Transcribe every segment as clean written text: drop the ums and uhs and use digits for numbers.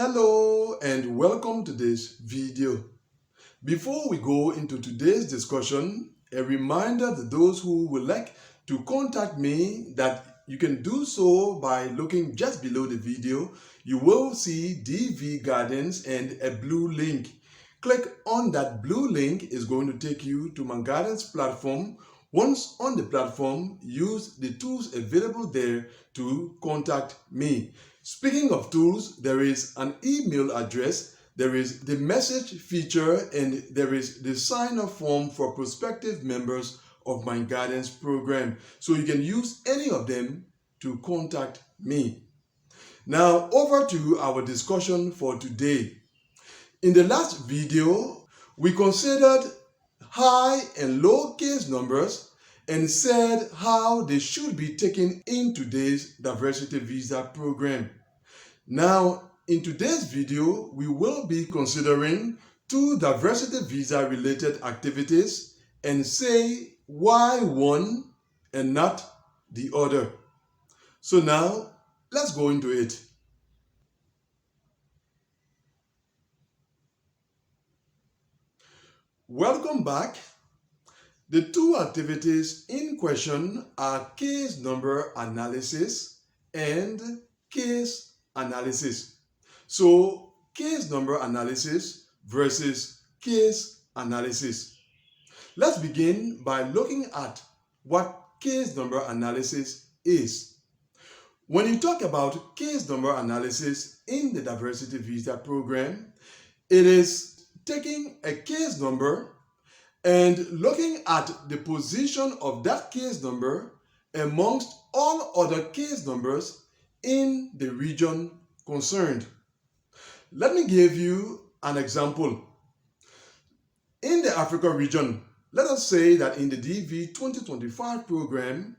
Hello and welcome to this video. Before we go into today's discussion, a reminder to those who would like to contact me that you can do so by looking just below the video. You will see DV Guidance and a blue link. Click on that blue link. Is going to take you to my guidance platform. Once on the platform, use the tools available there to contact me. Speaking of tools, there is an email address, there is the message feature, and there is the sign-up form for prospective members of my guidance program. So you can use any of them to contact me. Now, over to our discussion for today. In the last video, we considered high and low case numbers and said how they should be taken in today's diversity visa program. Now, in today's video, we will be considering two diversity visa related activities and say why one and not the other. So now, let's go into it. Welcome back. The two activities in question are case number analysis and case analysis. So, case number analysis versus case analysis. Let's begin by looking at what case number analysis is. When you talk about case number analysis in the diversity visa program, it is taking a case number and looking at the position of that case number amongst all other case numbers in the region concerned. Let me give you an example. In the Africa region, let us say that in the DV 2025 program,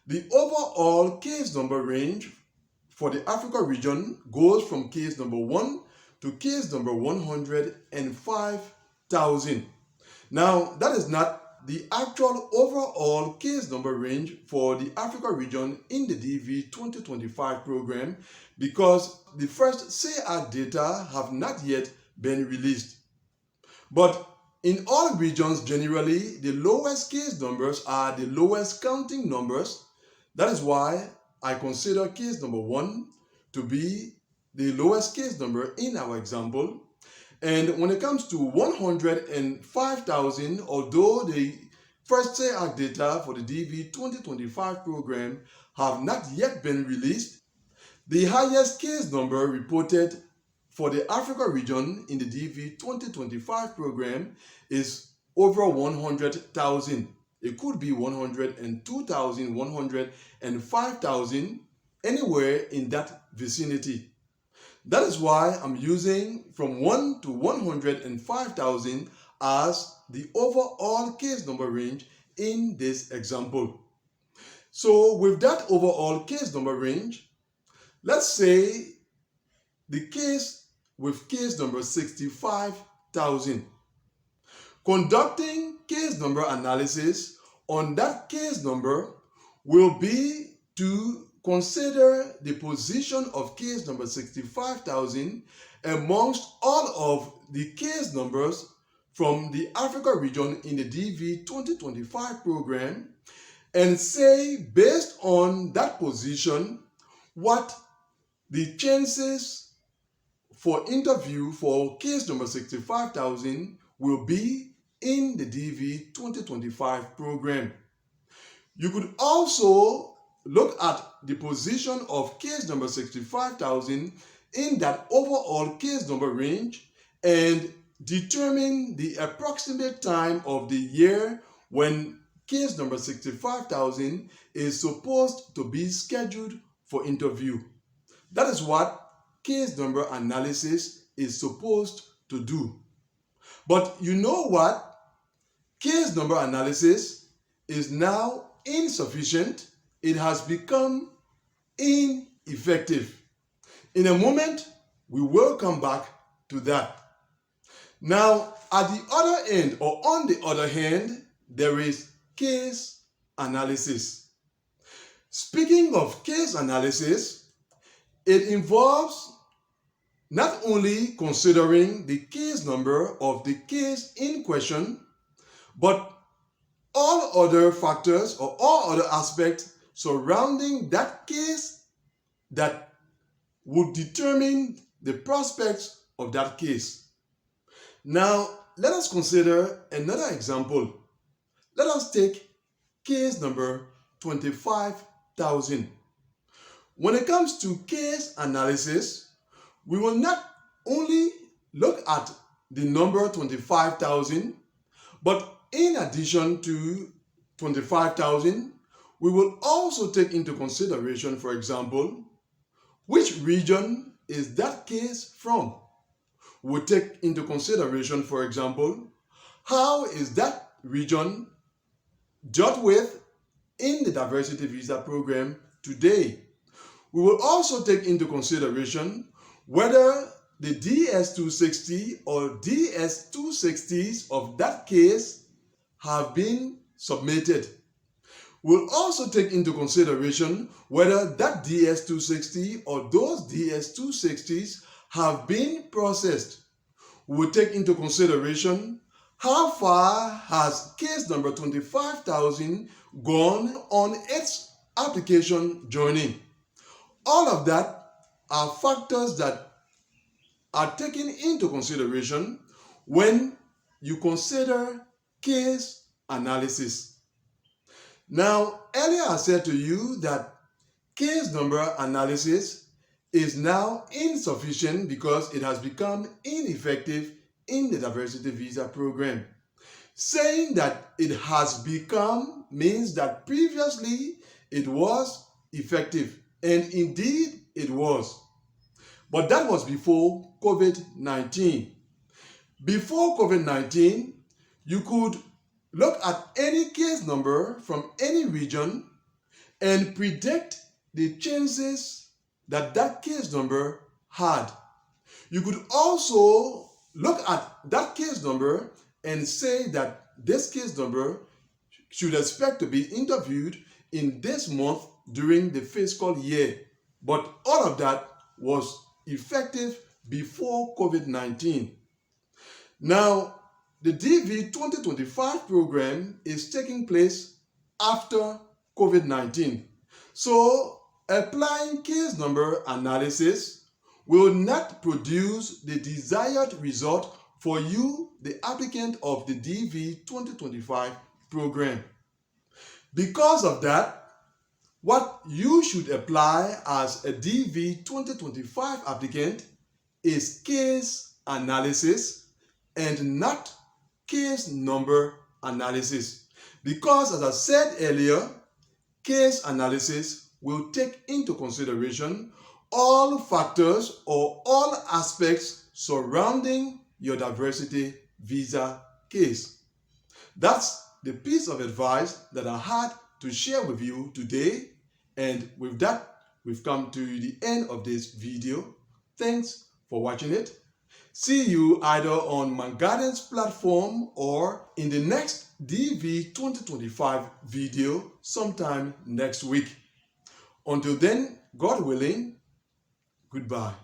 the overall case number range for the Africa region goes from case number 1 to case number 105,000. Now, that is not the actual overall case number range for the Africa region in the DV 2025 program because the first SAAC data have not yet been released. But in all regions, generally, the lowest case numbers are the lowest counting numbers. That is why I consider case number 1 to be the lowest case number in our example. And when it comes to 105,000, although the first SAAC data for the DV 2025 program have not yet been released, the highest case number reported for the Africa region in the DV 2025 program is over 100,000. It could be 102,000, 105,000, anywhere in that vicinity. That is why I'm using from 1 to 105,000 as the overall case number range in this example. So with that overall case number range, let's say the case with case number 65,000. Conducting case number analysis on that case number will be to consider the position of case number 65,000 amongst all of the case numbers from the Africa region in the DV 2025 program and say, based on that position, what the chances for interview for case number 65,000 will be in the DV 2025 program. You could also look at the position of case number 65,000 in that overall case number range and determine the approximate time of the year when case number 65,000 is supposed to be scheduled for interview. That is what case number analysis is supposed to do. But you know what? Case number analysis is now insufficient. It has become ineffective. In a moment, we will come back to that. Now, at the other end, or on the other hand, there is case analysis. Speaking of case analysis, it involves not only considering the case number of the case in question, but all other factors or all other aspects surrounding that case that would determine the prospects of that case. Now, let us consider another example. Let us take case number 25,000. When it comes to case analysis, we will not only look at the number 25,000, but in addition to 25,000, we will also take into consideration, for example, which region is that case from? We'll take into consideration, for example, how is that region dealt with in the diversity visa program today. We will also take into consideration whether the DS-260 or DS-260s of that case have been submitted. We'll also take into consideration whether that DS-260 or those DS-260s have been processed. We'll take into consideration how far has case number 25,000 gone on its application journey. All of that are factors that are taken into consideration when you consider case analysis. Now, earlier I said to you that case number analysis is now insufficient because it has become ineffective in the diversity visa program. Saying that it has become means that previously it was effective, and indeed it was. But that was before COVID-19. Before COVID-19, you could look at any case number from any region and predict the chances that that case number had. You could also look at that case number and say that this case number should expect to be interviewed in this month during the fiscal year. But all of that was effective before COVID-19. Now, the DV 2025 program is taking place after COVID-19. So, applying case number analysis will not produce the desired result for you, the applicant of the DV 2025 program. Because of that, what you should apply as a DV 2025 applicant is case analysis and not case number analysis. Because, as I said earlier, case analysis will take into consideration all factors or all aspects surrounding your diversity visa case. That's the piece of advice that I had to share with you today. And with that, we've come to the end of this video. Thanks for watching it. See you either on my guidance platform or in the next DV 2025 video sometime next week. Until then, God willing, goodbye.